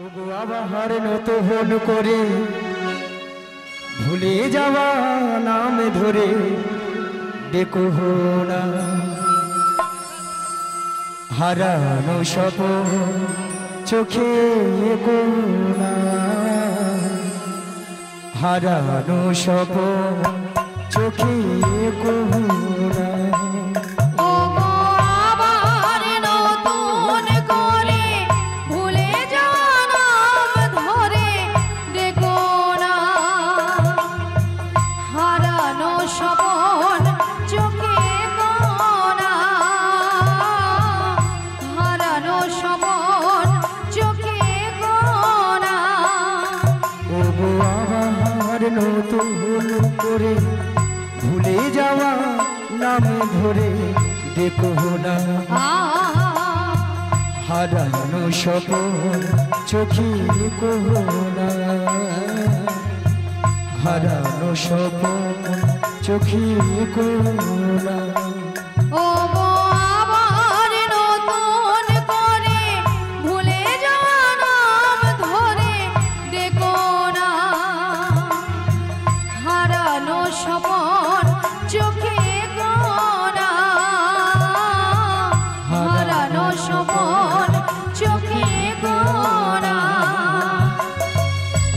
ওগো আবার নতুন করে ভুলে যাওয়া নাম ধরে ডেকো না, হারানো স্বপ্ন চোখে কোনা, হারানো স্বপ্ন চোখে কোনা। নতুন করে ভুলে যাওয়া নাম ধরে দেখো না, হারানো স্বপ্ন চোখে কোনা, হারানো স্বপ্ন চোখে কোনা।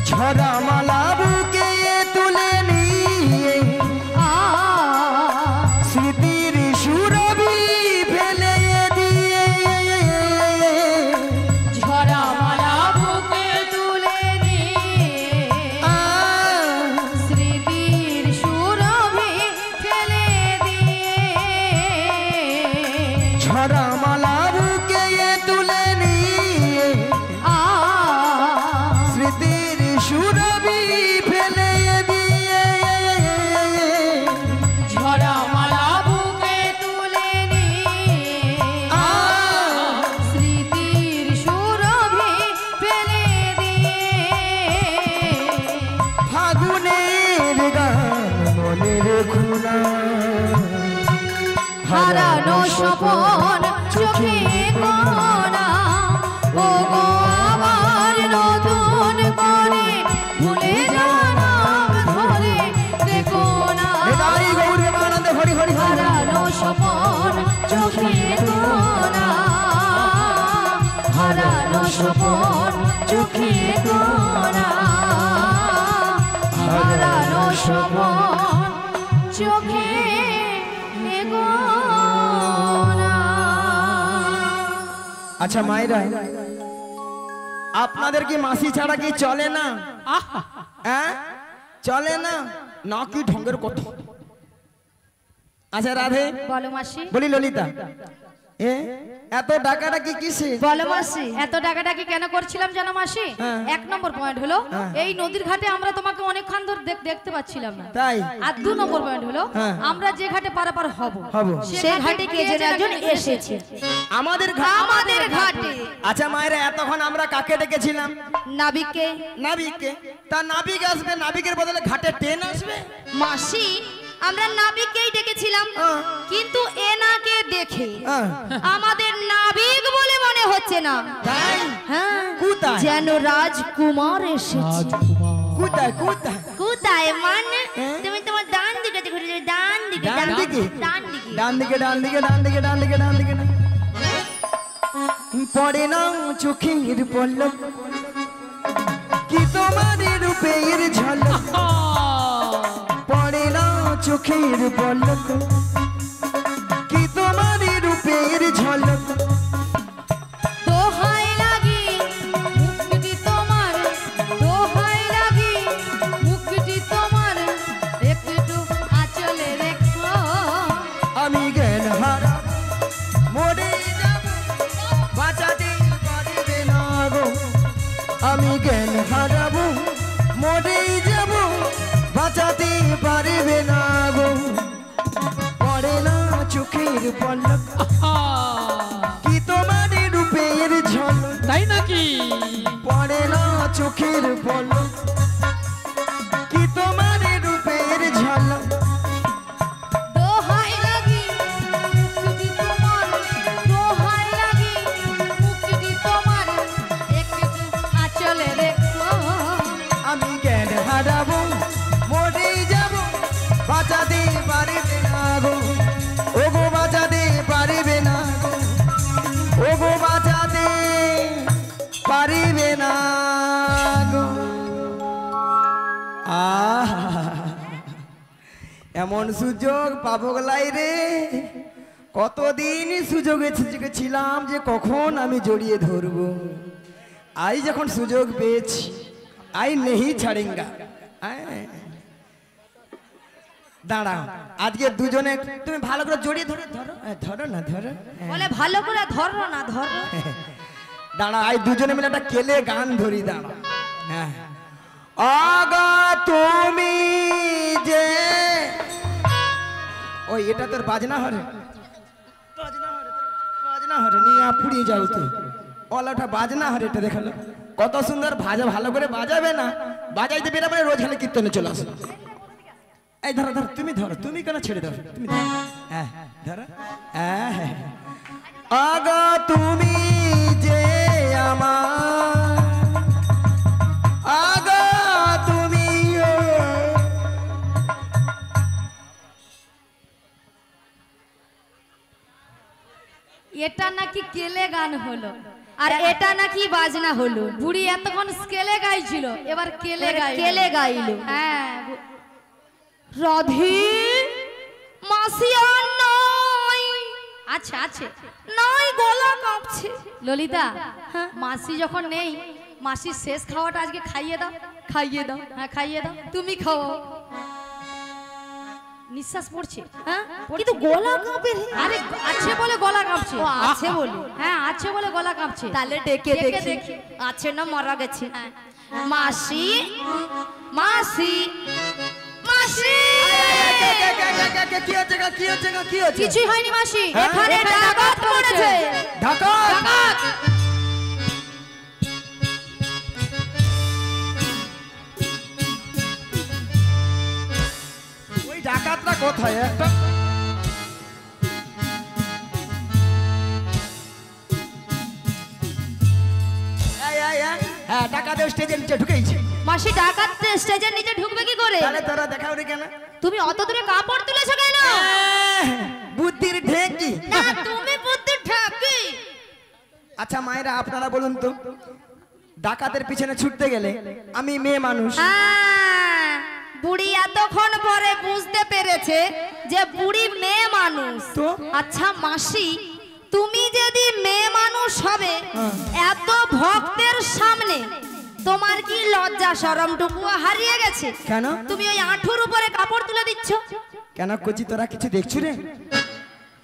ঝরা মালা বুকে তুলে নিয়ে স্মৃতির সুরভি ফেলে দিয়ে, ঝরা মালা বুকে তুলে নিয়ে স্মৃতির সুরভি ফেলে দিয়ে, ঝরা মালা বুকে তুলে নিয়ে স্মৃতির সুরভি ফেলে দিয়ে, ঝরা মালা বুকে তুলে নিয়ে স্মৃতির সুরভি ফেলে দিয়ে, ফাগুনের গান মনে রেখো না, হারানো স্বপন চোখে কোনা। ও গো আবার নতুন করে ভুলে যাওয়া নাম ধরে দেখো না, হারানো স্বপন চোখে কোনা, হারানো স্বপন চোখে কোনা, হারানো স্বপন চোখে কোনা। আচ্ছা মায়েরা, আপনাদের কি মাসি ছাড়া কি চলে না? হ্যাঁ চলে না, না কি ঢঙ্গের কথা। আচ্ছা রাধে বলো মাসি। বলি ললিতা, এত ডাকাডাকি কিসে? বলো মাসি। এত ডাকাডাকি কেন করছিলাম জানো মাসি? এক নম্বর পয়েন্ট হলো এই নদীর ঘাটে আমরা তোমাকে অনেকক্ষণ ধরে দেখতে পাচ্ছিলাম না, তাই। আর দু নম্বর পয়েন্ট হলো আমরা যে ঘাটে পারাপার হব সেই ঘাটে কে যেন একজন এসেছে আমাদের ঘাটে। আচ্ছা মায়েরা, এতক্ষণ আমরা কাকে ডেকেছিলাম? নাবিককে। নাবিককে? তা নাবিক আসবে, নাবিকের বদলে ঘাটে ট্রেন আসবে? মাসি আমরা নাবিককেই ডেকেছিলাম, কিন্তু এনাকে দেখে আমাদের নাবিক বলে মনে হচ্ছে না। তাই? হ্যাঁ, কোথায় যেন রাজকুমার এসেছে। কোথায় কোথায় কোথায় মানে? তুমি তোমার ডান দিকে দেখো, ডান দিকে, ডান দিকে, ডান দিকে, ডান দিকে, ডান দিকে, ডান দিকে, ডান দিকে, ডান দিকে। পড়ে না চোখের পলক, কি তোমার রূপের ঝলক, পড়ে না চোখের পলক, কি তোমার রূপের ঝলক। দোহাই লাগি মুক্তি তোমার, দোহাই লাগি মুক্তি তোমার, একটু আঁচলে রেখো। আমি জ্ঞান হারা মরে যাব, বাঁচাতে পারবে না গো। আমি জ্ঞান হারাবো, মরে যাব, বাঁচাতে পারবে না গো। পড়ে না চোখের পলক, কি তোমার রূপের ঝলক। তাই নাকি? পড়ে না চোখের পলক, কি তোমার রূপের ঝলক। দোহাই লাগি মুক্তি তোমার, দোহাই লাগি মুক্তি তোমার, একটু পারিবে না গো। এমন সুযোগ পাবো গলাই রে, কতদিন সুযোগে ছিলাম যে কখন আমি জড়িয়ে ধরবো। আই যখন সুযোগ পেয়েছি, আই নেই ছাড়েঙ্গা। দাঁড়াও, আজকে দুজনে তুমি ভালো করে জড়িয়ে ধরো। ধরো ধরো না, ধরো বলে ভালো করে ধরো না, ধরো। দাঁড়া, আই দুজনে মিলে একটা কেলে গান ধরি। দাঁড়া, হ্যাঁ। আগা তুমি যে, ওই এটা তোর বাজনা হরে, বাজনা হরে নিয়ে পুড়িয়ে যাও তুই। ওটা বাজনা হরে, এটা দেখালো কত সুন্দর ভাজা। ভালো করে বাজাবে না, বাজাইতে বেরা মানে রোজ খালি কীর্তনে চলে আসে। এই ধরো ধরো, তুমি ধরো, তুমি কেন ছেড়ে দাও, তুমি ধরো। হ্যাঁ ধরো। হ্যাঁ, আগা তুমি যে আমার, আগা তুমি। এটা নাকি কেলে গান হলো, আর এটা নাকি বাজনা হলো। বুড়ি এতক্ষণ স্কেলে গাইছিল, এবার কেলে গাইলো। হ্যাঁ, রাধে মাসি আর নাই। আচ্ছা আচ্ছা, নাই, গলা কাঁপছে। ললিতা, মাসি যখন নেই, মাসির শেষ খাওয়াটা আজকে খাইয়ে দাও, খাইয়ে দাও। হ্যাঁ খাইয়ে দাও, তুমি খাও। নিঃশ্বাস পড়ছে, হ্যাঁ কিন্তু গলা কাঁপে। আরে আছে বলে গলা কাঁপছে। ও আছে বলে, হ্যাঁ আছে বলে গলা কাঁপছে। তাহলে ডেকে দেখি আছে না মারা গেছে। মাসি, মাসি, মাসি। কিছুই হয়নি মাসি, এখানে ডাকাত পড়েছে। ডাকাত? ওই ডাকাতরা কোথায়? একটা ডাকাতের স্টেজের নিচে ঢুকেইছে। মাসি ডাকাত স্টেজের নিচে ঢুকবে কি করে? তাহলে তোরা দেখাও রে কেন? তুমি অত দূরে কাপড় তুলেছো কেন? বুদ্ধির ঢেকি না, তুমি বুদ্ধির ঢেকি। আচ্ছা মায়েরা, আপনারা বলুন তো, ডাকাতের পিছনে ছুটতে গেলে আমি মেয়ে মানুষ। বুড়ি এতক্ষণ পরে বুঝতে পেরেছে যে বুড়ি মেয়ে মানুষ। তো আচ্ছা মাসি, তুমি যদি মেয়ে মানুষ হবে, এত ভক্তের সামনে তোমার কি লজ্জা শরমটুকু হারিয়ে গেছে? কেন তুমি ওই আঁঠুর উপরে কাপড় তুলে দিচ্ছ কেন? কচি তোরা কিছু দেখছু রে?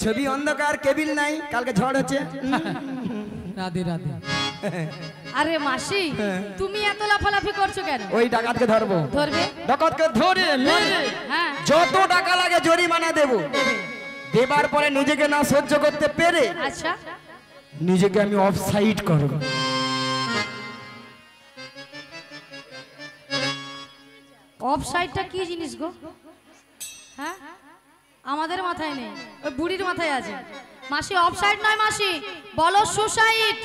ছবি অন্ধকার, কেবিল নাই, কালকে ঝড় হচ্ছে। রাধে রাধে। আরে মাসি, তুমি এত লাফালাফি করছো কেন? ওই ডাকাতকে ধরবো। ধরবে? ডাকাতকে ধরে মেরে যত টাকা লাগে জরিমানা দেব। দেবার পরে নিজেকে না সহ্য করতে পেরে, আচ্ছা, নিজেকে আমি অফ সাইড করব। অফ সাইডটা কি জিনিস গো? হ্যাঁ, আমাদের মাথায় নেই, ওই বুড়ির মাথায় আছে। মাসি অফ সাইড নয় মাসি, বলো সুসাইড।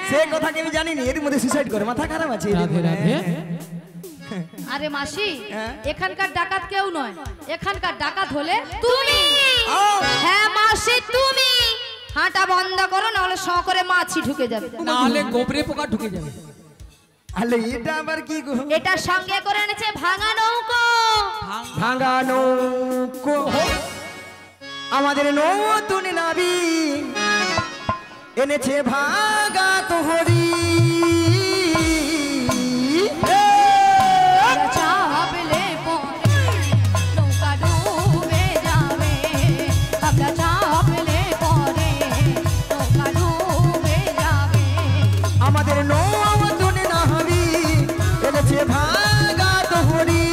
সে কথা কি আমি জানি না, এর মধ্যে সুসাইড করে মাথা খারাপ আছে। আরে মাসি, এখানকার ডাকাত কেউ নয়, এখানকার ডাকাত হলে তুমি। হ্যাঁ মাসি, তুমি হাঁটা বন্ধ করো, নাহলে শ করে মাছি ঢুকে যাবে, নাহলে গোবরে পোকা ঢুকে যাবে। আলে এটা আবার কি গো? এটা সঙ্গে করে এনেছে ভাঙা নৌকো। ভাঙা নৌকো, আমাদের নতুন নাবি এনেছে ভাঙা তোহরি। চাপলে পরে নৌকা ডুবে যাবে, আমরা চাপলে পরে নৌকা ডুবে যাবে। আমাদের নতুন নাবি এনেছে ভাঙা তোহরি।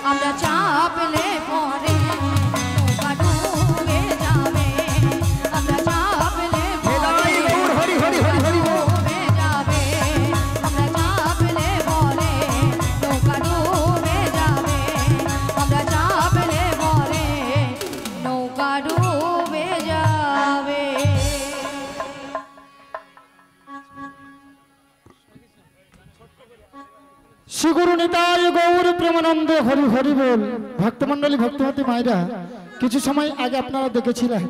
আমরা চাপলে পরে নৌকা ডুবে যাবে, আমরা চাপলে পরে হরি হরি হরি হরি ডুবে যাবে, আমরা চাপলে পরে নৌকা ডুবে যাবে, আমরা চাপলে পরে নৌকা ডুবে যাবে। শ্রীগুরু নিতাই গৌর প্রেমানন্দ হরি হরি বল। ভক্তমন্ডলী, ভক্তমতী মায়েরা, কিছু সময় আগে আপনারা দেখেছিলেন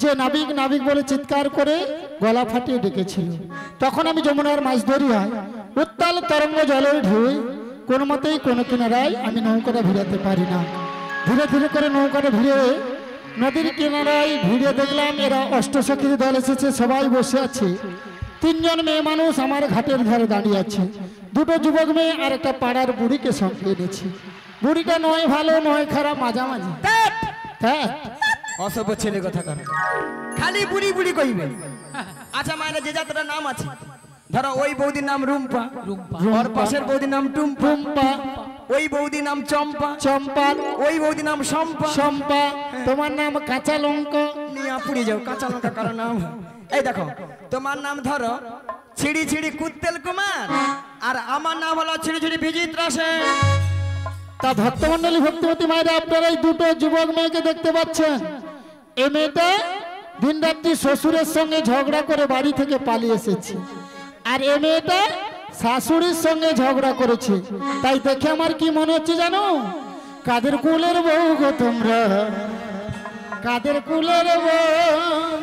যে নাবিক নাবিক বলে চিৎকার করে গলা ফাটিয়ে ডেকেছিল। তখন আমি যমুনার মাছ ধরিয়ায় উত্তাল তরঙ্গ জলের ঢেউয়ে কোনো মতেই কোনো কিনারায় আমি নৌকাটা ভিড়াতে পারি না। ধীরে ধীরে করে নৌকাটা ভিড়ে নদীর কিনারায় ভিড়ে দেখলাম এরা অষ্টসখীর দল এসেছে, সবাই বসে আছে। 3 জন মেয়ে মানুষ আমার ঘাটের ধারে দাঁড়িয়ে আছে। 2টো যুবক মেয়ে আর একটা পাড়ার বুড়িকে সঙ্গে এনেছি। বুড়িটা নয় ভালো নয় খারাপ, মাঝামাঝি। হ্যাঁ, অসভ্য ছেলে কথা কারণ খালি বুড়ি বুড়ি কইবে। আচ্ছা মায়েরা যে যাত্রার নাম আছে, ধরো ওই বৌদির নাম রুম্পা, ওর পাশের বৌদির নাম টুম্পা, ওই বৌদির নাম চম্পা, চম্পা, ওই বৌদির নাম সম্পা, চম্পা, তোমার নাম কাঁচা লঙ্কা। নিয়ে পুড়ে যাও কাঁচা লঙ্কা কারো নাম। এই দেখো তোমার নাম ধরো ছিড়ি ছিড়ি কুত্তেল কুমার, আর আমার নাম হলো ছিড়ি ছিড়ি বিচিত্রা সেন। তা ভক্তমন্ডলী ভক্তিমতী মায়েরা, আপনারা এই 2টো যুবক মেয়েকে দেখতে পাচ্ছেন। এই মেয়েটা দিন রাত্রি শ্বশুরের সঙ্গে ঝগড়া করে বাড়ি থেকে পালিয়ে এসেছে, আর এই মেয়েটা শাশুড়ির সঙ্গে ঝগড়া করেছে। তাই দেখে আমার কি মনে হচ্ছে জানো? কাদের কুলের বউ গো তোমরা, কাদের কুলের বউ,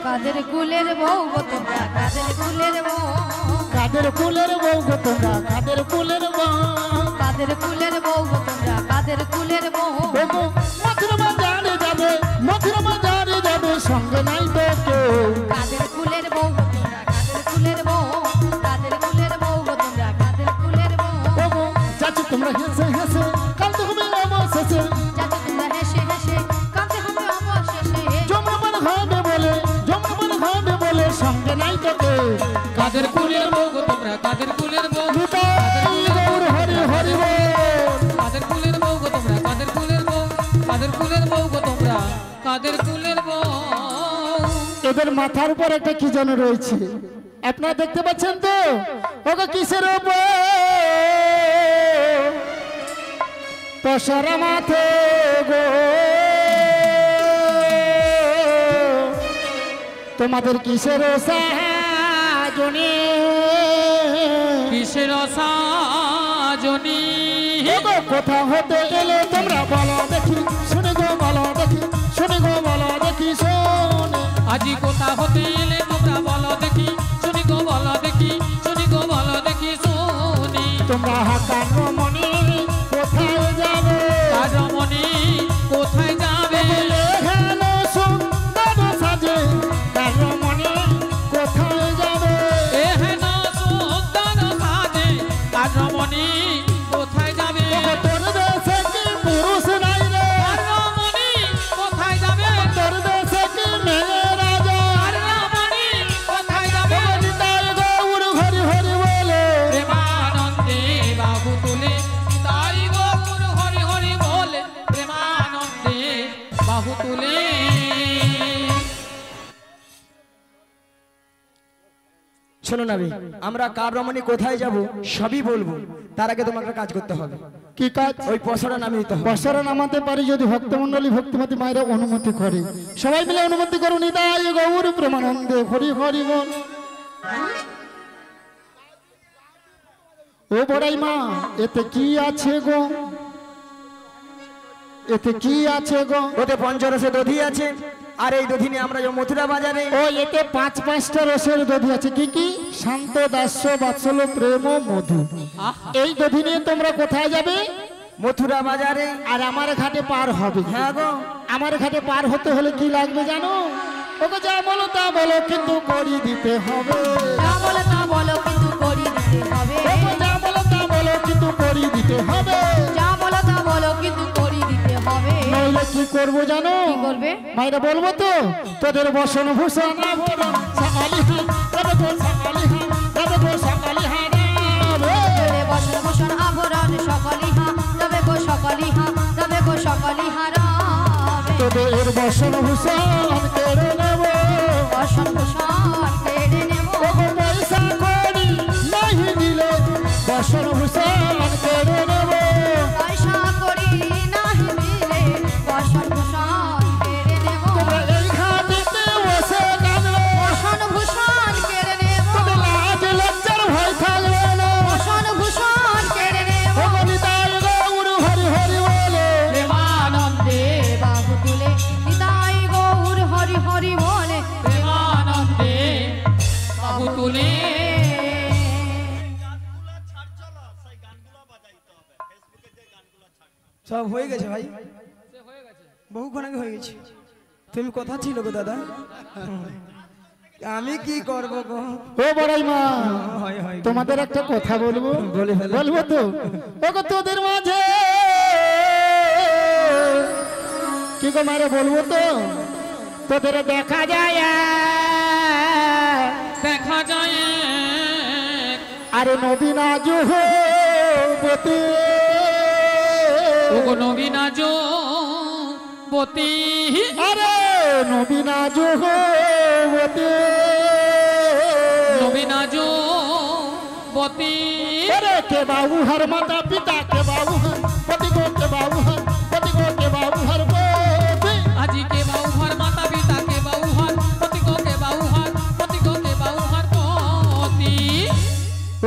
কাদের কুলের বউ গো তোমরা, কাদের কুলের বউ, কাদের কুলের বউ গো তোমরা, কাদের কুলের বউ, কাদের কুলের বউ গো তোমরা, কাদের কুলের বউ। ওগো মথুর বাজারে যাবে, মথুর বাজারে যাবে, সঙ্গে নাই তো কেউ। কাদের কুলের বউ গো তোমরা, কাদের কুলের বউ, কাদের কুলের বউ গো তোমরা, কাদের কুলের বউ। ওগো চাচি তোমরা হেসে হেসে কাঁদতে হবে অবশেষে, যাতে তোমরা হেসে হেসে কাঁদতে হবে অবশেষে। যমুনাপান হবে বলে, যমুনাপান হবে বলে, সঙ্গে নাই তো কেউ। কাদের কুলের বউ গো তোমরা, কাদের কুলের বউ, নিতাই গৌর হরি হরি বল। কাদের কুলের বউ গো তোমরা, কাদের কুলের বউ, কাদের কুলের বউ গো তোমরা, কাদের কুলের বউ। এদের মাথার উপর একটা কি যেন রয়েছে, আপনারা দেখতে পাচ্ছেন তো? ওগো কিসের উপর পশরা মাথে গো, তোমাদের কিসের সাজনি, কিসের সাজনি। ওগো কোথা হতে এলে তোমরা বলো দেখি, শুনে গো বলো দেখি, শুনে গো বলো দেখি, শোনে। আজি কোথা হতে এলে তোমরা বলো দেখি, শুনি গো বলো দেখি, শুনি গো বলো দেখি, শুনি। তোমরা হাকার রমণী কোথায় যাবে, আর রমণী কোথায় যাবে, হেন সুন্দর সাজে কার রমণী কোথায় যাবে। এহেন সুন্দর সাজে আর রমণী কোথায় যাবে। ওগো তোর দেশে কি পুরুষ নাই রে, আর রমণী কোথায় যাবে, তোর দেশে কি মেয়ে রাজা। আর রমণী কোথায় যাবে। ওগো নিতাই গৌর হরি হরি বলে, প্রেমানন্দে বাহু তুলে, তাই গৌর হরি হরি বলে, প্রেমানন্দে বাহু তুলে। শোনো না আমরা কার রমণী কোথায় যাব সবই বলবো, তার আগে তোমাকে একটা কাজ করতে হবে। কি কাজ? ওই পশরা নামিয়ে দিতে হবে। বসরা নামাতে পারি যদি ভক্তমন্ডলী ভক্তিমতী মায়েরা অনুমতি করে। সবাই মিলে অনুমতি করুন। নিতাই গৌর প্রেমানন্দে হরি হরি বল। ও বড়াই মা, এতে কি আছে গো, এতে কি আছে গো? ওতে পঞ্চরসে দধি আছে, আর এই দধি নিয়ে আমরা যাবো মথুরা বাজারে। ও এতে 5-5টা রসের দধি আছে। কি কি? শান্ত, দাস্য, বাৎসল্য, প্রেম ও মধু। এই দধি নিয়ে তোমরা কোথায় যাবে? মথুরা বাজারে। আর আমার ঘাটে পার হবে। হ্যাঁ গো, আমার ঘাটে পার হতে হলে কি লাগবে জানো? ওকে যা বলো তা বলো, কিন্তু করি দিতে হবে। যা বলো তা বলো কিন্তু করি দিতে হবে। ওকে যা বলো তা বলো, কিন্তু করি দিতে হবে। যা বলো তা বলো কিন্তু করি দিতে হবে। নইলে কি করবো জানো? কি করবে? মায়েরা বলবো তো, তোদের বসন ভূষণ আভরণ সকালি হা, তবে গো সকালি হা, তবে গো সকালি হা রে। তোরে বসন ভূষণ আভরণ সকলি হা, তবে গো সকলি হা, তবে গো সকলি হারাবে। তোদের বসন ভূষণ কেড়ে নেব, বসন ভূষণ কেড়ে নেব। ওগো পয়সা করি নাহি দিলে বসন ভূষণ কেড়ে নেব। পয়সা করি নাহি দিলে বসন ভূষণ কেড়ে নেব। তোমরা এই ঘাটিতে বসে কাঁদবে, বসন ভূষণ কেড়ে নেব। তোদের লাজ লজ্জার ভয় থাকবে না। বসন ভূষণ কেড়ে নেব। ওগো নিতাই গৌর হরি হরি বলে, প্রেমানন্দে বাহু তুলে নিতাই গৌর তুলে সব হয়ে গেছে ভাই, বহুক্ষণ আগে হয়ে গেছে। তুমি কথা ছিল গো দাদা, আমি কি করবো গো? ও বড়াই মা, হয় হয় তোমাদের একটা কথা বলবো। বলে ফেলো। বলবো তো? ও গো তোদের মাঝে কি গো মারে বলবো তো? তোদের দেখা যায় দেখা যায় আরে নবীন যুবতী, ওগো নবীনা যুবতী, আরে নবীন যুবতী, নবীনা যুবতী, আরে কে বাবু হর মাতা পিতা, কে বাবু হর পতি গো, কে বাবু হর পতি গো, কে বাবু হর পতি। আজি কে বাউ হর মাতা পিতা, কে বাউ হর পতি গো, কে বাউ হর পতি গো, কে বাউ হর পতি।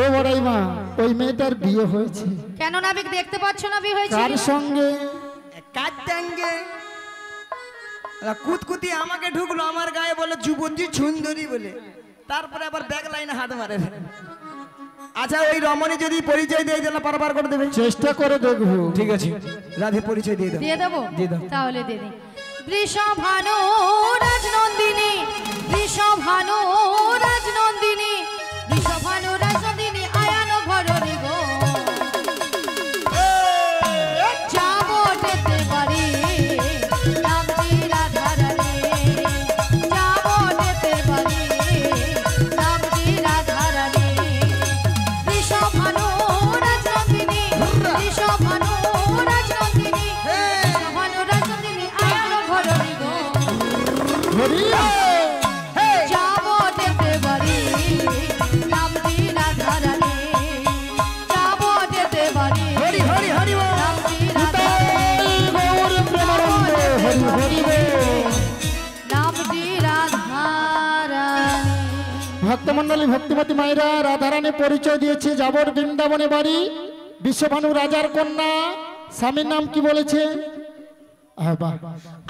ও বড়াই মা, ওই মেয়েটার বিয়ে হয়েছে। কেন নাবিক দেখতে পাচ্ছ না বিয়ে হয়েছে? কার সঙ্গে? কাট্টাঙ্গে কুতকুতি আমাকে ঢুকলো আমার গায়ে, বলে যুবতী সুন্দরী বলে, তারপরে আবার ব্যাক লাইনে হাত মারে। আচ্ছা ওই রমণী যদি পরিচয় দিয়ে দিলে পারবার করে দেবে? চেষ্টা করে দেখবো। ঠিক আছে, রাধে পরিচয় দিয়ে দেবো। দিয়ে দেবো? দিয়ে দাও। তাহলে দিয়ে দিই। বৃষভানু রাজনন্দিনী, বৃষভানু রাজনন্দিনী, বৃষভানু রাজনন্দিনী আয়ান ঘরণী গো। যাবো যেতে পারি নামটি রাধারানী, যাবো যেতে পারি নামটি রাধারানী। বৃষভানু রাজনন্দিনী, বৃষভানু রাজনন্দিনী, বৃষভানু রাজনন্দিনী আয়ান ঘরণী গো। হরিয়া! যাবো যেতে পারি নামটি রাধারানী, যাবো যেতে পারি হরি হরি হরি বল। নামটি নিতাই গৌর প্রেমানন্দ, হরি হরি বল। নামটি রাধারানী। ভক্তমন্ডলী ভক্তিমতী মায়েরা রাধারানী পরিচয় দিয়েছে। যাবর বৃন্দাবনে বাড়ি, বিশ্বভানু রাজার কন্যা। স্বামীর নাম কি বলেছে?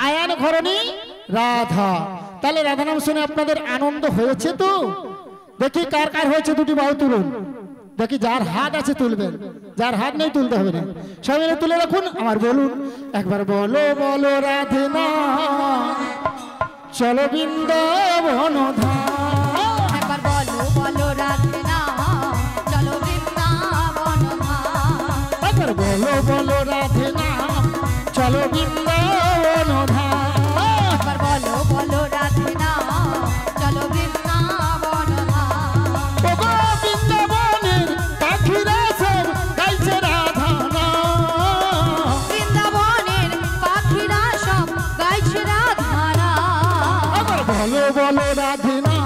আয়ান ঘরণী রাধা। তাহলে রাধা নাম শুনে আপনাদের আনন্দ হয়েছে তো? দেখি কার কার হয়েছে, দুটি বাহু তুলুন। দেখি যার হাত আছে তুলবেন, যার হাত নেই তুলতে হবে না। সবাই মিলে তুলে রাখুন, আমার বলুন একবার। বলো বলো রাধে না, চলো বৃন্দাবন ধাম। একবার বলো বলো রাধে না, চলো বৃন্দাবন ধাম। একবার বলো বলো রাধে না, চলো বৃন্দাবন ধাম। একবার বলো বলো রাধে না, চলো বৃন্দাবন ধাম। ও গো বৃন্দাবনের পাখিরা সব গাইছে রাধা নাম। বৃন্দাবনের পাখিরা সব গাইছে রাধারা। একবার বলো বলো রাধে না,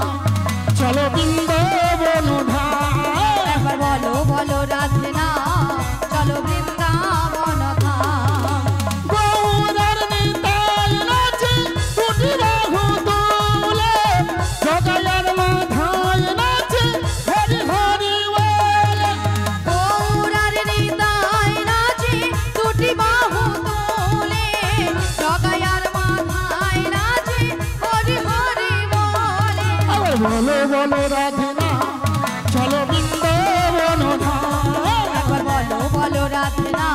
চলো বৃন্দাবন ধাম। একবার বলো বলো রাধে না, চলো বৃন্দাবন ধাম। গৌরার নিতাই নাচে দুটি বাহু তোলে, জগায়ার মাথায় নাচে হরি হরি বলে। গৌরার হৃদয় নাচে দুটি বাহু তোলে, জগায়ার মাথায় নাচে হরি হরি বলে। আবার বলো বলো রাধে না, চলো বৃন্দাবন ধাম। একবার বলো বলো রাধে না,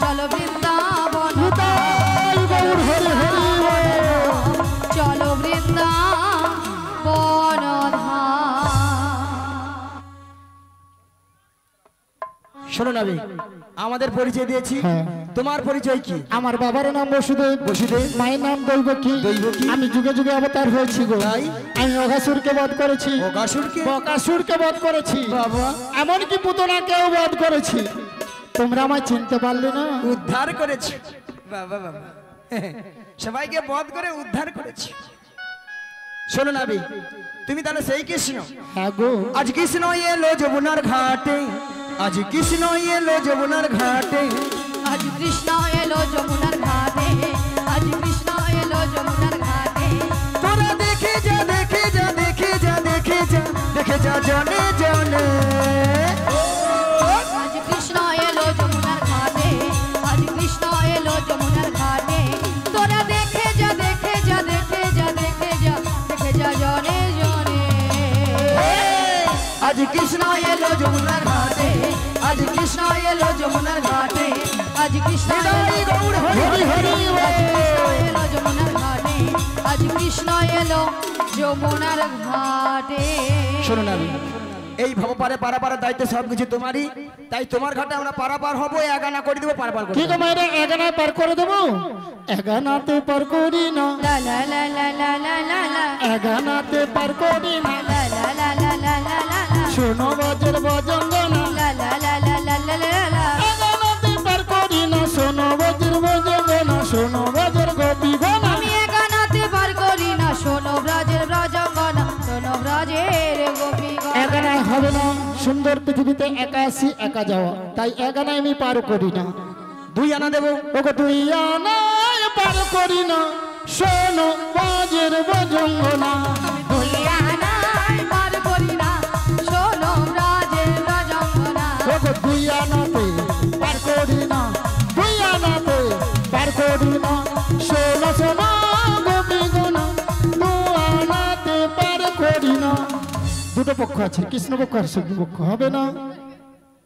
চলো বৃন্দাবন নিতাই গৌর হরি হরি বলে। চলো বৃন্দাবন ধাম। শোনো নাবি, আমাদের পরিচয় দিয়েছি, হ্যাঁ। তোমার পরিচয় কি? আমার বাবার নাম বসুদেব, বসুদেব। মায়ের নাম দৈবকী। দৈবকী। আমি যুগে যুগে অবতার হয়েছি গো। তাই? আমি অঘাসুরকে বধ করেছি, অঘাসুরকে? বকাসুরকে বধ করেছি, বাবা, এমনকি পুতনাকেও বধ করেছি। তোমরা আমায় চিনতে পারলে না? উদ্ধার করেছে। বাবা বাবা, সবাইকে বধ করে উদ্ধার করেছে। শোনো নাবি, তুমি তাহলে সেই কৃষ্ণ? হ্যাঁ গো। আজ কৃষ্ণ এলো যমুনার ঘাটে, আজ কৃষ্ণ এলো যমুনার ঘাটে। আজ কৃষ্ণ এলো যমুনার ঘাটে, আজ কৃষ্ণ এলো যমুনার ঘাটে। তোরা দেখে যা দেখে যা দেখে যা দেখে যা দেখে যা জনে জনে। আজ কৃষ্ণ এলো যমুনার ঘাটে, আজ কৃষ্ণ এলো যমুনার ঘাটে। তোরা দেখে যা দেখে যা দেখে যা দেখে যা দেখে যা জনে জনে। আজ কৃষ্ণ এলো যমুনার ঘাটে, আজ কৃষ্ণ এলো যমুনার ঘাটে, আজ কৃষ্ণ গৌর হরি হরি এলো যমুনার ঘাটে, আজ কৃষ্ণ এলো যমুনার ঘাটে। শোনো না, এই ভবপারে পারাপারের দায়িত্ব সবকিছু তোমারই, তাই তোমার ঘাটে আমরা পারাপার হবো, এগানা করে দেবো, পারাপার করে কি গো মায়েরা, এগানায় পার করে দেবো? এগানাতে পার করি না, লা লা লা লা লা লা লা লা, এগানাতে পার করি না। লা লা লা লা লা লা লা লা, শোনো বাজের বজঙ্গনা, লা লা লা লা লা লা লা লা, এগানাতে পার করি না। শোনো বাজের বজঙ্গনা, শোনো বাজের গোপী গনা। আমি একানাতে পার করি না, শোনো ব্রাজের ব্রজঙ্গনা, শোনো ব্রাজের গোপীগণ। এগানায় হবে না, সুন্দর পৃথিবীতে একা আসি একা যাওয়া, তাই এগানায় আমি পার করি না। 2 আনা দেবো। ওগো 2 আনায় পার করি না, শোনো বাজের বজঙ্গনা। আনায় পার করি না, শোনো ব্রাজের ব্রজঙ্গনা। ওগো 2 আনাতে পার করি না, 2 আনাতে পার করি না। শোনো শোনো গোপী গনা, 2 আনাতে পার করি না। দুটো পক্ষ আছে, কৃষ্ণ পক্ষ আর শুক্ল পক্ষ, হবে না।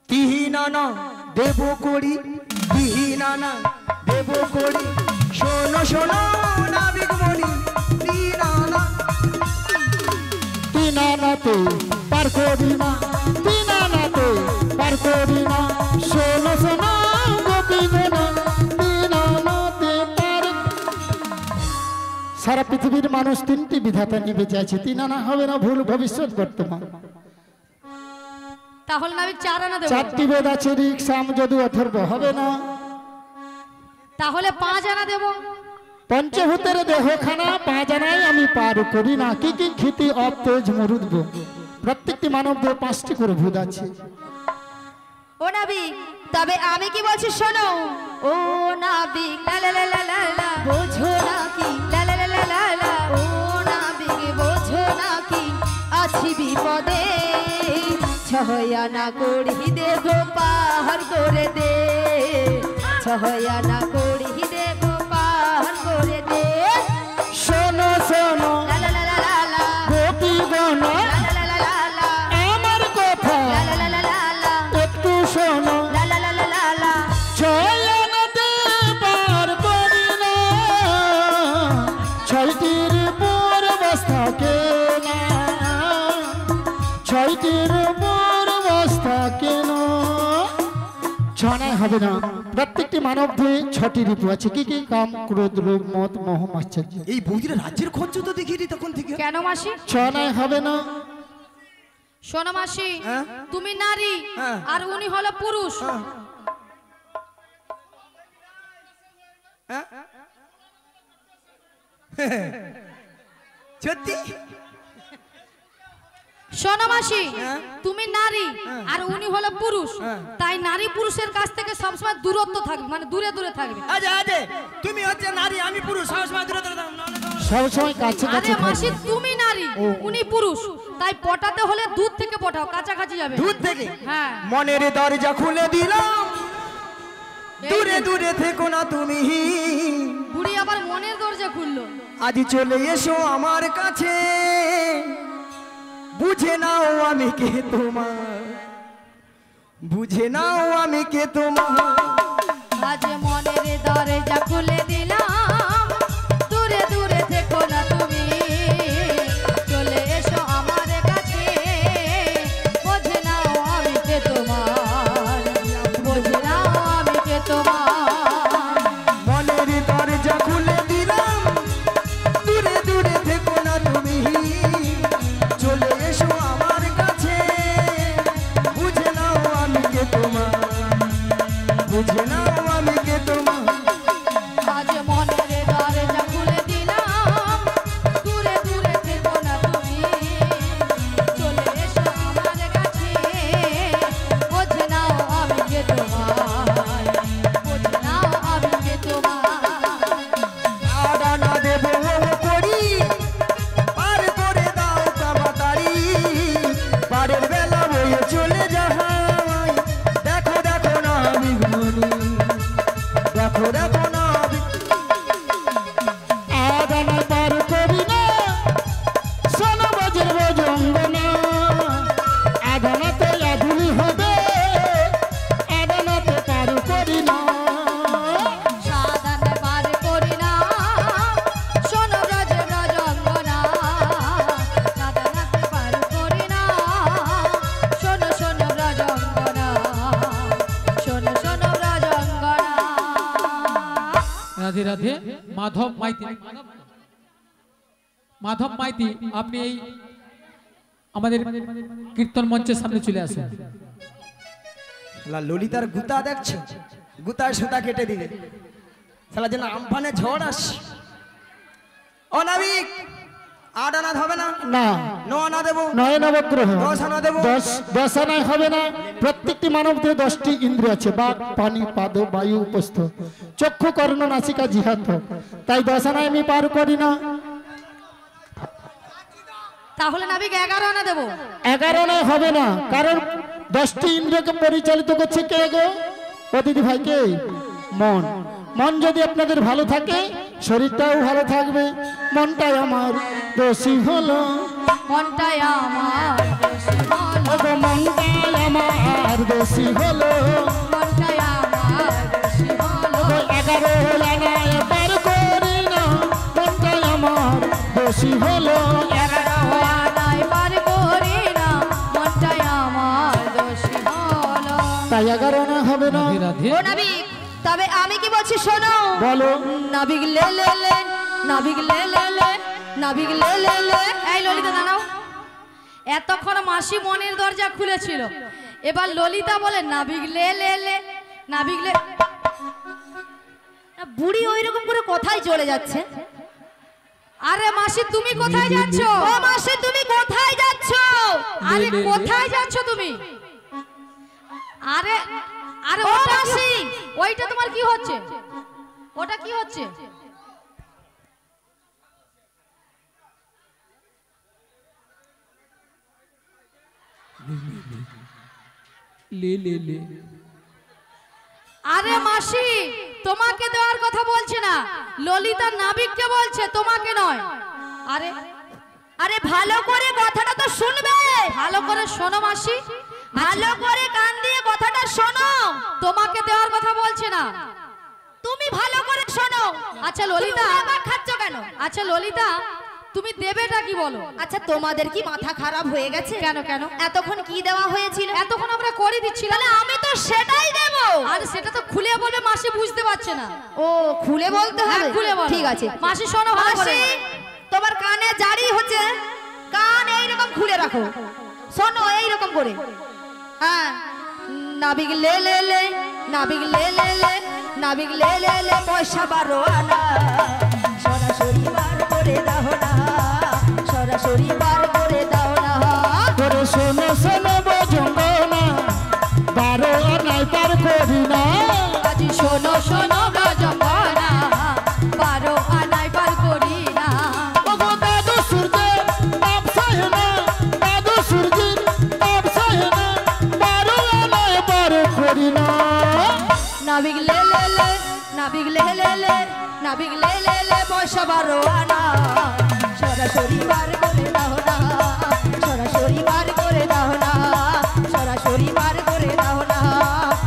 3 আনা দেবো করি, 3 আনা দেবো করি, শোনো শোনো নাবিক মনি, 3 আনা। 3 আনাতে পার করি না, 3 আনাতে পার করি না। শোনো শোনো গোপী গনা, 3 আনাতে পার। সারা পৃথিবীর মানুষ 3টি বিধাতা নিয়ে বেঁচে আছে, 3 আনা হবে না, ভুল ভবিষ্যৎ বর্তমান। তাহলে নাবিক 4 আনা দেবো। 4টি বেদ আছে, ঋক সাম যদু অথর্ব, হবে না। তাহলে 5 আনা দেবো। পঞ্চভূতের দেহখানা 5 আনায় আমি পার করি না। কি কি ক্ষিতি অপ তেজ মরুদ্ব, প্রত্যেকটি মানব দেহ 5টি করে ভূত আছে। ও নাবিক, তবে আমি কি বলছি শোনো। ও নাবিক লা লা লা লা লা লা, বোঝো নাকি লা লা লা লা লা লা, ও নাবিক বোঝো নাকি আছি বিপদে, 6 আনা করি দেবো পাহাড় করে দে, 6 আনা করি দেবো পাহাড় করে দে। শোনো শোনো লা লা লা লা লা লা, গোপী গনা, লা লা লা লা লা, আমার কথা লা লা লা লা লা লা, একটু শোনো। লা লা লা লা লা লা, 6 আনাতে পার করি না, 6টির পূর্বাস থাকে না, 6টির পূর্বাস থাকে না। 6 আনায় হবে না, প্রত্যেকটি মানব দেহে 6টি ঋতু আছে। কি কি? কাম, ক্রোধ, লোভ, মদ, মোহ, মাশ্চর্য। এই বৌদিরা রাজ্যের খোঁজ তো দেখিনি তখন থেকে। কেন মাসি? 6 আনায় হবে না। শোনো মাসি, হ্যাঁ? তুমি নারী হ্যাঁ। আর উনি হলো পুরুষ। হ্যাঁ? সত্যি? শোনো মাসি, হ্যাঁ। তুমি নারী আর উনি হলো পুরুষ, হ্যাঁ। তাই নারী পুরুষের কাছ থেকে সবসময় দূরত্ব থাকবে, মানে দূরে দূরে থাকবে। আজে আজে তুমি হচ্ছে নারী, আমি পুরুষ, সবসময় দূরে দূরে থাকো, নাহলে তো- সবসময় কাছে আরে কাছে মাসি, থাকবে। তুমি নারী উনি পুরুষ, তাই পটাতে হলে দূর থেকে পটাও, কাছাকাছি যাবে। দূর থেকে হ্যাঁ। মনের দরজা খুলে দিলাম, এই দূরে যে, দূরে থেকো না তুমি, বুড়ি আবার মনের দরজা খুললো। আজ চলে এসো আমার কাছে, বুঝে নাও আমি কে তোমার, বুঝে নাও আমি কে তোমার। আজ মনের দরজা খুলে দিলাম, দূরে দূরে থেকো না তুমি, চলে এসো আমার কাছে, বোঝে নাও আমি কে তোমার, বোঝে নাও আমি কে তোমার। মনের দরজা খুলে দিলাম, দূরে দূরে থেকো না তুমি, চলে এসো আমার কাছে, বুঝে নাও আমি কে তোমার, বুঝে নাও আমি কে তোমার। আজ রাধে রাধে। মাধব মাইতি, মাধব মাইতি, আপনি এই আমাদের কীর্তন মঞ্চের সামনে চলে আসুন। ললিতার গুতা দেখছো, গুতায় সুতা কেটে দিবে শালা, যেন আমফানে ঝড় আসছে। ও নাবিক, 8 আনা হবে না? না, 9 আনা দেবো। 9 নবগ্রহ, 10 আনা দেবো। 10 আনায় হবে না। প্রত্যেকটি মানব দেহে 10টি ইন্দ্রিয় আছে, বাক, পানি, পাদ, বায়ু, উপস্থ, চক্ষু, কর্ণ, নাসিকা, জিহ্বা। তাই 10 আনায় আমি পার করি না। তাহলে নাবিক 11 আনা দেবো। 11 আনায় হবে না, কারণ 10টি ইন্দ্রিয়কে পরিচালিত করছে কে গো? ও দিদি ভাই, কে? মন। মন যদি আপনাদের ভালো থাকে, শরীরটাও ভালো থাকবে। মনটাই আমার দোষী হলো, মনটাই আমার দোষী হলো, ওগো মনটাই আমার দোষী হলো, মনটাই আমার দোষী হলো। ওগো 11 আনায় পার করি না, মনটাই আমার দোষী হলো। 11 আনায় পার করি না, মনটাই আমার দোষী হলো। তাই 11 আনা হবে না। রাধে রাধে। ও নাবিক, তবে আমি কি বলছি শোনো। বলো। নাবিক লে লে লে, নাবিক লে লে লে, নাবিক লে লে লে। এই ললিতা দাঁড়াও। এতক্ষণ মাসি মনের দরজা খুলেছিল, এবার ললিতা বলে নাবিক লে লে লে, নাবিক লে। বুড়ি ওই রকম করে কোথায় চলে যাচ্ছে? আরে মাসি তুমি কোথায় যাচ্ছ? ও মাসি তুমি কোথায় যাচ্ছ? আরে কোথায় যাচ্ছ তুমি? আরে আরে ও মাসি, ওইটা তোমার কি হচ্ছে? ওটা কি হচ্ছে? লে লে লে। আরে মাসি, তোমাকে দেওয়ার কথা বলছে না, ললিতা নাবিককে বলছে, তোমাকে নয়। আরে আরে ভালো করে কথাটা তো শুনবে, ভালো করে শোনো মাসি, ভালো করে কান দিয়ে কথাটা শোনো। তোমাকে দেওয়ার কথা বলছে না, তুমি ভালো করে শোনো। আচ্ছা ললিতা, আবার খাচ্ছ কেন? আচ্ছা ললিতা, তুমি দেবেটা কি বলো? আচ্ছা তোমাদের কি মাথা খারাপ হয়ে গেছে? কেন কেন? এতক্ষণ কি দেওয়া হয়েছিল? এতক্ষণ আমরা করে দিচ্ছিলাম। আমি তো সেটাই দেব। আর সেটা তো খুলে বলবে, মাসি বুঝতে পারছে না। ও খুলে বলতে হ্যাঁ, হবে? খুলে বলো। ঠিক আছে। মাসি শোনো ভালো করে। মাসি, তোমার কানে জারি হচ্ছে, কান এইরকম খুলে রাখো, শোনো এইরকম করে। হ্যাঁ, নাবিক লে লে লে, নাবিক লে লে লে, নাবিক লে লে লে, পয়সা 12 আনা, সরাসরি বার করে দাও না, সরাসরি বার করে দাও না। করে শোনো শোনো বজঙ্গ না, 12 আনায় পার করি না। আজি শোনো শোনো ব্রজঙ্গনা, 12 আনায় পার করি না। ওগো দাদু সূর্যের তাপ সহে না, দাদু সূর্যের তাপ সহে না, 12 আনায় পার করি না। নাবিক লে লে লে, নাবিক লে লে লে, নাবিক লে লে লে, পয়সা 12 আনা, সরাসরি বার করে দাও না, সরাসরি বার করে দাও না, সরাসরি বার করে দাও না।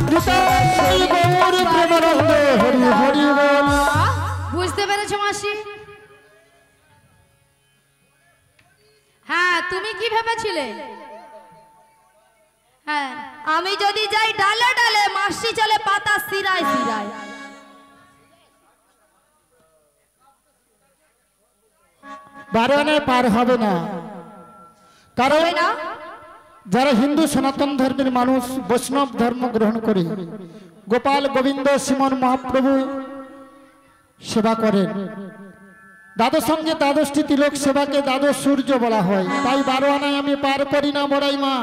নিতাই গৌর প্রেমানন্দে হরি হরি বল। বুঝতে পেরেছো মাসি? হ্যাঁ, তুমি কি ভেবেছিলে? হ্যাঁ, আমি যদি যাই ডালে ডালে, মাসি চলে পাতা সিরায় সিরায়। 12 আনায় পার হবে না, কারণ হবে না? যারা হিন্দু সনাতন ধর্মের মানুষ বৈষ্ণব ধর্ম গ্রহণ করে গোপাল গোবিন্দ শ্রীমন মহাপ্রভু সেবা করেন, দ্বাদশ সঙ্গে 12টি তিলক সেবাকে দ্বাদশ সূর্য বলা হয়। তাই 12 আনায় আমি পার করি না বড়াই মা।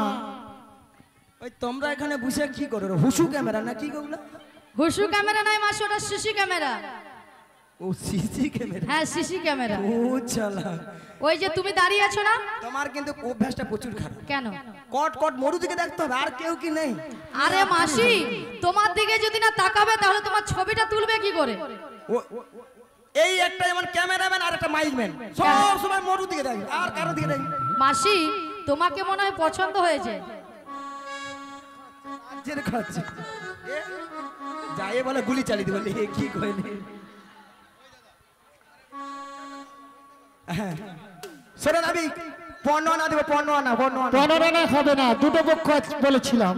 ওই তোমরা এখানে বসে কি করো? হুসু ক্যামেরা না কি করলো? হুসু ক্যামেরা নাই মাসি, ওটা সিসি ক্যামেরা। ও সিসি ক্যামেরা। হ্যাঁ, সিসি ক্যামেরা। ও চালা, ওই যে তুমি দাঁড়িয়ে আছো না, তোমার কিন্তু অভ্যাসটা প্রচুর খারাপ। কেন? কট কট মরু দিকে দেখতে হবে, আর কেউ কি নেই? আরে মাসি, তোমার দিকে যদি না তাকাবে তাহলে তোমার ছবিটা তুলবে কি করে? এই একটা যেমন ক্যামেরাম্যান আর একটা মাইকম্যান, সব সময় মরু দিকে দেখে, আর কারো দিকে দেখে। মাসি, তোমাকে মনে হয় পছন্দ হয়েছে। জের খাচ্ছে যাই বলে গুলি চালিয়ে দিবে, বলে কি কইলে। শোনো নাবিক, 15 আনা দেবো, 15 আনা, 15 আনা। 15 আনায় হবে না, দুটো পক্ষ বলেছিলাম।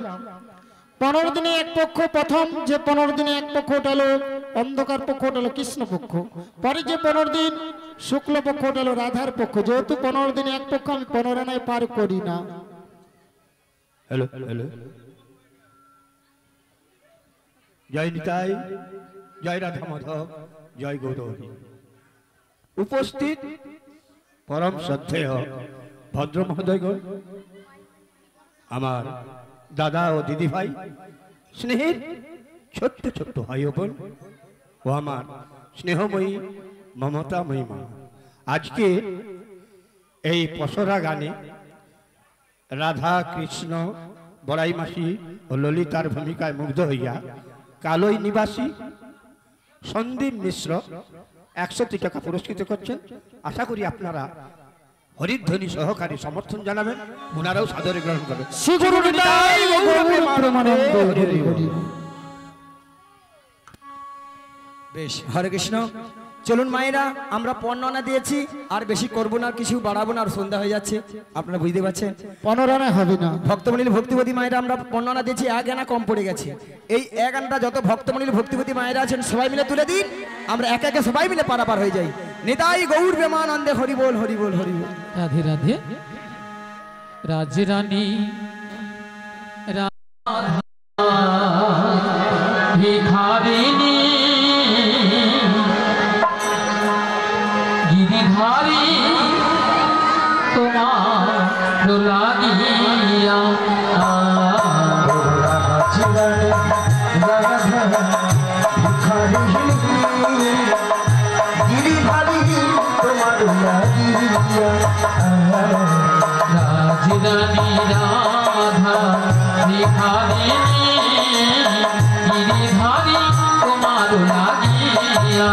15 দিনে এক পক্ষ, প্রথম যে 15 দিনে এক পক্ষ ওটা হলো অন্ধকার পক্ষ ওটা হলো কৃষ্ণপক্ষ, পরে যে 15 দিন শুক্লপক্ষ ওটা হলো রাধার পক্ষ। যেহেতু 15 দিন এক পক্ষ, আমি 15 আনায় পার করি না। হ্যালো হ্যালো, জয় নিতাই, জয় রাধা মাধব, জয় গৌরহরি। উপস্থিত পরম শ্রদ্ধেয় ভদ্র মহোদয়গণ, আমার দাদা ও দিদি ভাই, স্নেহের ছোট্ট ছোট্ট ভাই ও বোন ও আমার স্নেহময়ী মমতাময়ী মা, আজকে এই পসরা গানে রাধা কৃষ্ণ বড়াই মাসি ও ললিতার ভূমিকায় মুগ্ধ হইয়া কালই নিবাসী সন্দীপ মিশ্র 100 টাকা পুরস্কৃত করছেন। আশা করি আপনারা হরিধ্বনি সহকারী সমর্থন জানাবেন, ওনারাও সাদরে গ্রহণ করবেন। বেশ, হরে কৃষ্ণ। চলুন মায়েরা, আমরা পণ্যনা দিয়েছি, আর বেশি করবো না, কিছু বাড়াবো না, আর সন্ধ্যা হয়ে যাচ্ছে, আপনারা বুঝতে পারছেন। 15 আনায় হবে না। ভক্তমণির ভক্তিপতি মায়েরা আমরা পণ্যনা দিয়েছি, 1 আনা কম পড়ে গেছে। এই 1 আনাটা যত ভক্তমণির ভক্তিপতি মায়েরা আছেন সবাই মিলে তুলে দিন, আমরা একে একে সবাই মিলে পারাপার হয়ে যাই। নিতাই গৌর প্রেমানন্দে হরি বল হরি বল হরি বল। রাধে রাধে। রাজরানী ভিখারিণী গিরিধারী তোমার লাগিয়া রাজরানী রাধা ভিখারিণী গিরিধারী তোমার লাগিয়া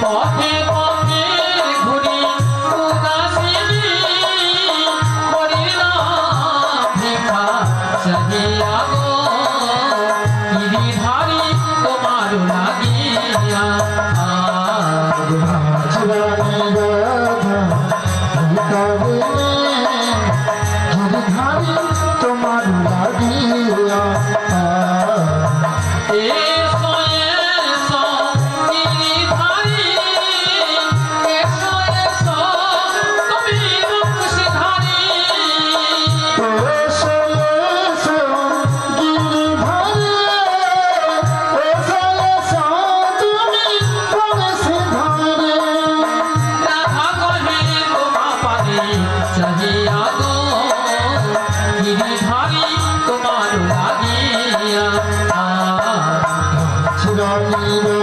পথে পথে ঘুরি উদাসিনী করিলাম ভিক্ষা চাহিয়া গো গিরিধারী তোমার লাগিয়া তোমার লাগিয়া এসো এসো গিরিধারী এসো এসো তুমি রূপসীধারী এসো এসো গিরিধারী, এসো এসো তুমি রূপসীধারী। রাধা কহে তোমা পারে চাহিয়া গো গিরিধারী তোমার লাগিয়া চিরানি